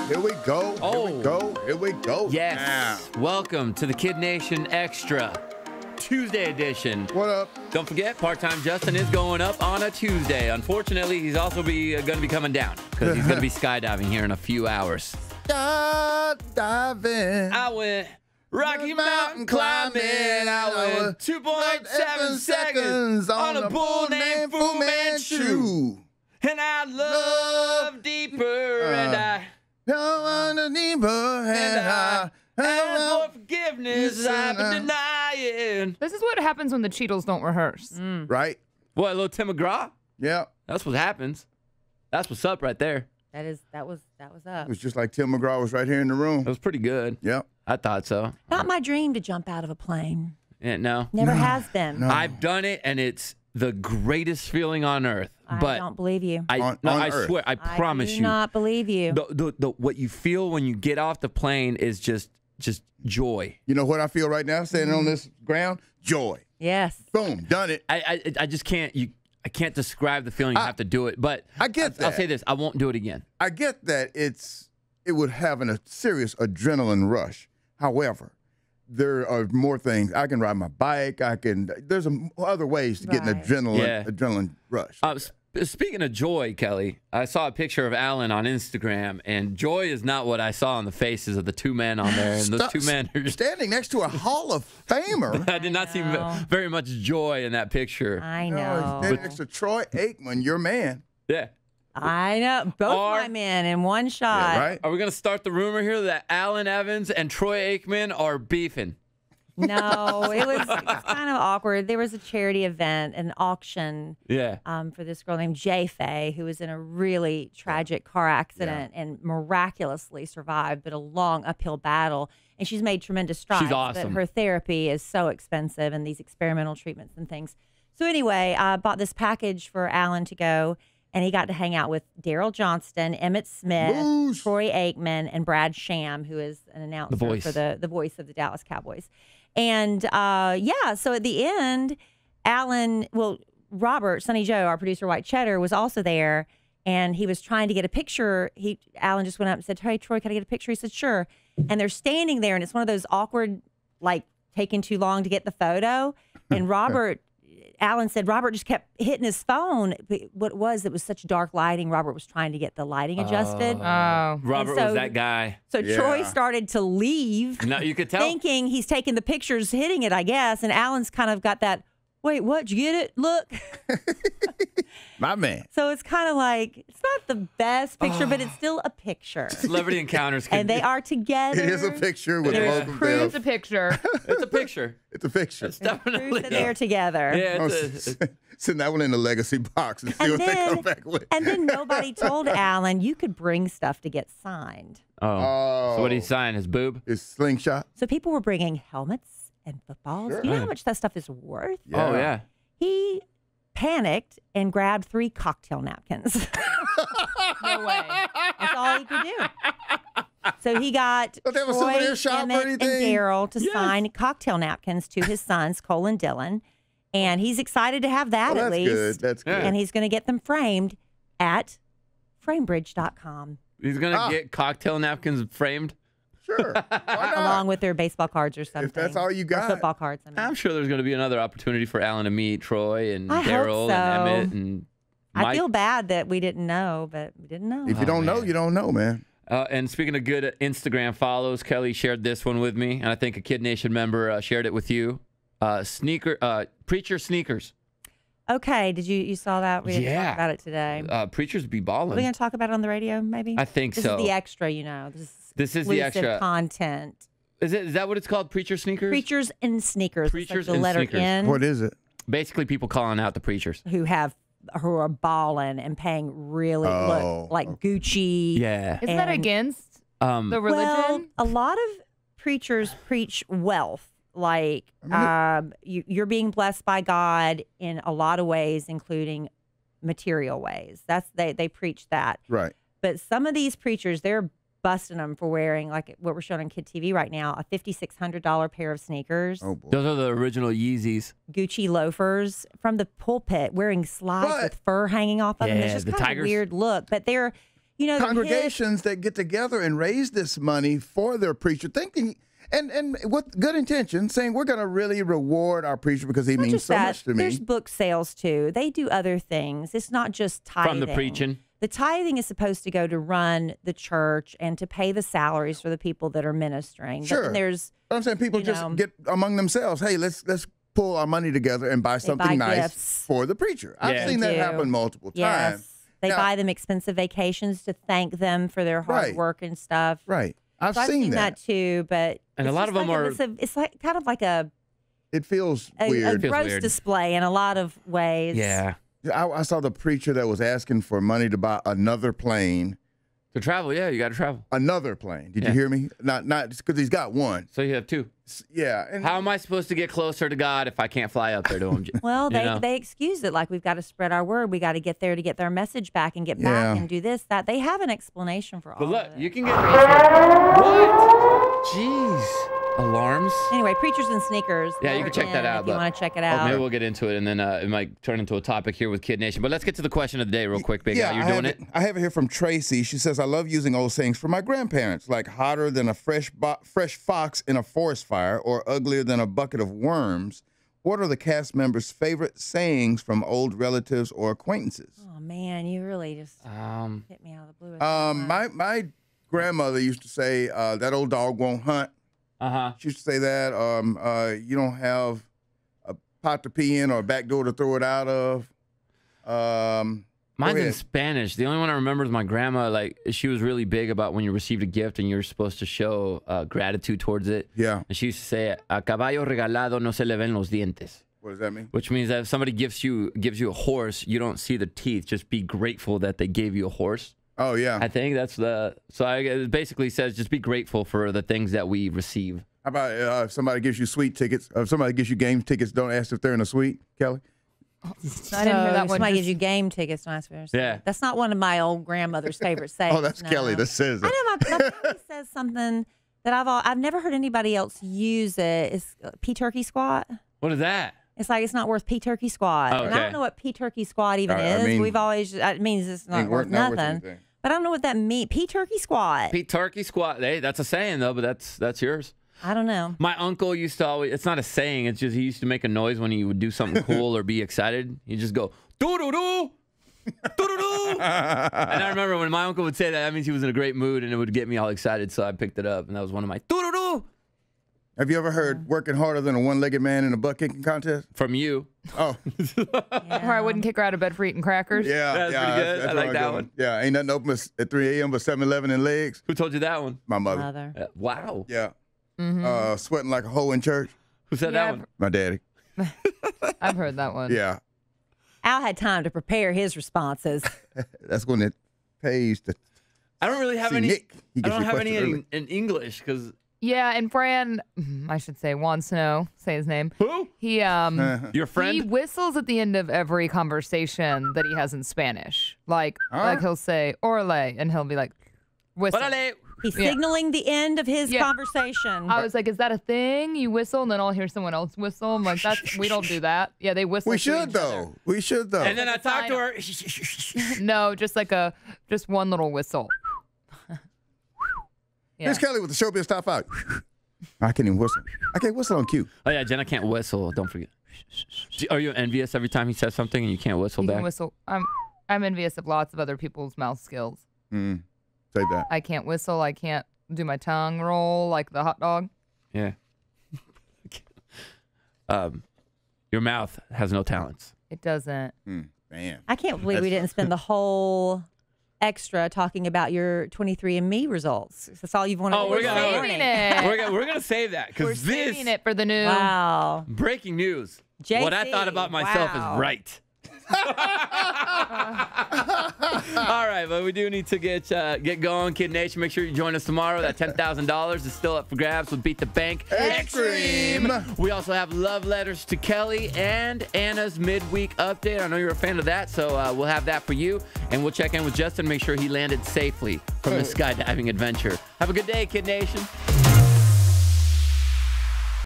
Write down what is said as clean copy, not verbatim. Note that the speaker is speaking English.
Here we go. Here we go. Here we go. Yes. Now. Welcome to the KiddNation Extra Tuesday edition. What up? Don't forget, Part-Time Justin is going up on a Tuesday. Unfortunately, he's also going to be coming down because he's going to be skydiving here in a few hours. Diving. I went Rocky Mountain climbing. I went 2.7 seconds on a bull named Fu Manchu. And I love deeper, and I ask for forgiveness. I've been denying. This is what happens when the Cheetos don't rehearse. Right? What, a little Tim McGraw? Yeah. That's what happens. That's what's up right there. That was up. It was just like Tim McGraw was right here in the room. That was pretty good. Yep. I thought so. Not my dream to jump out of a plane. Yeah, no. Never has been. No. I've done it, and it's the greatest feeling on earth. I But don't believe you. On I Earth. swear, I promise I do you. not believe you. What you feel when you get off the plane is just joy. You know what I feel right now standing on this ground? Joy. Yes. Boom. Done it. I just can't. I can't describe the feeling. You have to do it. But I get that. I'll say this: I won't do it again. I get that it would have a serious adrenaline rush. However, there are more things. I can ride my bike. There's other ways to get an Right. adrenaline rush. Speaking of joy, Kelly, I saw a picture of Alan on Instagram, and joy is not what I saw on the faces of the two men on there. And those two men are standing next to a Hall of Famer. I did not see very much joy in that picture. I No, know. he's standing next to Troy Aikman, your man. Yeah. I know. Both my men in one shot. Yeah, right? Are we going to start the rumor here that Alan Evans and Troy Aikman are beefing? No, it's kind of awkward. There was a charity event, an auction Yeah. for this girl named Jay Faye, who was in a really tragic car accident and miraculously survived, but a long uphill battle. And she's made tremendous strides. She's awesome. But her therapy is so expensive and these experimental treatments and things. So anyway, I bought this package for Alan to go, and he got to hang out with Daryl Johnston, Emmett Smith, Whoosh. Troy Aikman, and Brad Sham, who is an announcer for the voice of the Dallas Cowboys. And so at the end, Robert, Sonny Joe, our producer, White Cheddar, was also there, and he was trying to get a picture. Alan just went up and said, "Hey, Troy, can I get a picture?" He said, "Sure." And they're standing there, and it's one of those awkward, like taking too long to get the photo. And Alan said Robert just kept hitting his phone. It was such dark lighting. Robert was trying to get the lighting adjusted. Robert was that guy. So Troy started to leave. No, you could tell. Thinking he's taking the pictures, hitting it, I guess. And Alan's kind of got that, wait, what? Did you get it? Look. My man. So it's kind of like, it's not the best picture, but it's still a picture. Celebrity encounters. And they are together. It is a picture with There's both of proof. them. It's a picture. It's a picture. It's a picture. It's definitely. Proof that they're together. Yeah, Send that one in the legacy box and see what they come back with. And then nobody told Alan you could bring stuff to get signed. Oh. So what did he sign? His boob? His slingshot. So people were bringing helmets and footballs. Sure. You know how much that stuff is worth? Yeah. Oh, yeah. He panicked and grabbed 3 cocktail napkins. No way. That's all he could do. So he got Don't they have a souvenir Troy, shop or Emmett, and anything? Daryl to sign cocktail napkins to his sons, Cole and Dylan. And he's excited to have that Oh, at that's least. good. That's good. And he's going to get them framed at framebridge.com. He's going to get cocktail napkins framed? Sure. Why not? Along with their baseball cards or something. If that's all you Or got. football cards. I mean. I'm sure there's going to be another opportunity for Alan to meet Troy and I hope Daryl so. and Emmett and Mike. I feel bad that we didn't know, but we didn't know. If you don't know, you don't know, man. And speaking of good Instagram follows, Kelly shared this one with me, and I think a Kid Nation member shared it with you. Preacher sneakers. Okay, did you saw that? We didn't Yeah. talk about it today. Preachers be Are we balling. going to talk about it on the radio, maybe? I think this so. This is the extra, This is the exclusive extra content. Is that what it's called? Preacher sneakers? Preachers and sneakers. Preachers the and letter sneakers. N. What is it? Basically, people calling out the preachers. Who are balling and paying really look like Gucci. Yeah. Isn't that against the religion? Well, a lot of preachers preach wealth. Like you're being blessed by God in a lot of ways, including material ways. They preach that. Right. But some of these preachers, they're busting them for wearing, like what we're showing on Kid TV right now, a $5,600 pair of sneakers, Oh, boy. Those are the original Yeezys. Gucci loafers from the pulpit, wearing slides What? with fur hanging off of them. Yeah, It's just the kind of a tigers. weird look. But they're, you know, congregations that get together and raise this money for their preacher, thinking and with good intention, saying we're going to really reward our preacher because he means so much to me. There's book sales too. They do other things. It's not just tithing. From the preaching. The tithing is supposed to go to run the church and to pay the salaries for the people that are ministering. Sure. But then there's, I'm saying people just get among themselves. Hey, let's pull our money together and buy something nice gifts. for the preacher. I've seen that happen multiple times. They Now, buy them expensive vacations to thank them for their hard work and stuff. Right. I've seen that too, but and a lot of them are. It's like kind of like it feels weird. A gross display in a lot of ways. Yeah. I saw the preacher that was asking for money to buy another plane. To travel, yeah, you got to travel. Another plane. Did you hear me? Not because he's got one. So you have two. Yeah. And how am I supposed to get closer to God if I can't fly up there to him? Well, they excuse it like we've got to spread our word. We got to get there to get their message back and get back and do this, that. They have an explanation for all but look, of it. you can get what? Jeez. Alarms. Anyway, Preachers and Sneakers. Yeah, you can check that out. If you want to check it out. Maybe we'll get into it, and then it might turn into a topic here with Kid Nation. But let's get to the question of the day real quick, Big Al. You're doing it? I have it here from Tracy. She says, I love using old sayings for my grandparents, like hotter than a fresh fox in a forest fire or uglier than a bucket of worms. What are the cast members' favorite sayings from old relatives or acquaintances? Oh, man, you really just hit me out of the blue. My grandmother used to say, that old dog won't hunt. She used to say that. You don't have a pot to pee in or a back door to throw it out of. Mine's in Spanish. The only one I remember is my grandma. Like, she was really big about when you received a gift and you're supposed to show gratitude towards it. Yeah. And she used to say, "A caballo regalado no se le ven los dientes." What does that mean? Which means that if somebody gives you a horse, you don't see the teeth. Just be grateful that they gave you a horse. Oh, yeah. I think that's it basically says just be grateful for the things that we receive. How about if somebody gives you suite tickets? If somebody gives you game tickets, don't ask if they're in a suite, Kelly? I didn't hear that one. Somebody gives you game tickets. Don't ask for it. Yeah. That's not one of my old grandmother's favorite sayings. Oh, that's Kelly that says it. I know my family says something that I've never heard anybody else use it. It's pea turkey squat. What is that? It's like it's not worth pea turkey squat. Oh, okay. And I don't know what pea turkey squat even is. It means it's not worth nothing. But I don't know what that means. Pea turkey squat. Pea turkey squat. Hey, that's a saying though, but that's yours. I don't know. My uncle used to always, it's not a saying, it's just he used to make a noise when he would do something cool or be excited. He'd just go, doo-doo-doo, doo-doo-doo. And I remember when my uncle would say that means he was in a great mood and it would get me all excited, so I picked it up, and that was one of my doo-doo-doo. Have you ever heard working harder than a one-legged man in a butt kicking contest? From you. Oh. Or I wouldn't kick her out of bed for eating crackers. Yeah. That's pretty good. I like that one. Yeah, ain't nothing open at 3 a.m. but 7-Eleven and legs. Who told you that one? My mother. Wow. Yeah. Sweating like a hoe in church. Who said that one? My daddy. I've heard that one. Yeah. Al had time to prepare his responses. That's when it pays to. I don't really have see any. Nick. I don't have any in English because. Yeah, and Fran, I should say Juan Snow, say his name. Who? He Your friend? He whistles at the end of every conversation that he has in Spanish. Like he'll say orale, and he'll be like whistle. Orale. He's signaling the end of his conversation. I was like, is that a thing? You whistle and then I'll hear someone else whistle. I'm like, we don't do that. Yeah, they whistle. We should though. We should though. And then I talk to her. No, just one little whistle. Yeah. Here's Kelly with the showbiz top 5. I can't even whistle. I can't whistle on cue. Oh yeah, Jenna can't whistle. Don't forget. Are you envious every time he says something and you can't whistle you back? Can whistle. I'm envious of lots of other people's mouth skills. Say that. I can't whistle. I can't do my tongue roll like the hot dog. Yeah. Your mouth has no talents. It doesn't. Man. I can't believe we didn't spend the whole extra talking about your 23andMe results. That's all you've wanted. Oh, we're saving it. We're gonna save that because this saving it for the new. Wow. Breaking news. JC, what I thought about myself is right. All right, but we do need to get going, Kid Nation. Make sure you join us tomorrow. That $10,000 is still up for grabs with Beat the Bank Extreme. We also have love letters to Kelly and Anna's midweek update. I know you're a fan of that, so we'll have that for you. And we'll check in with Justin, make sure he landed safely from his skydiving adventure. Have a good day, Kid Nation.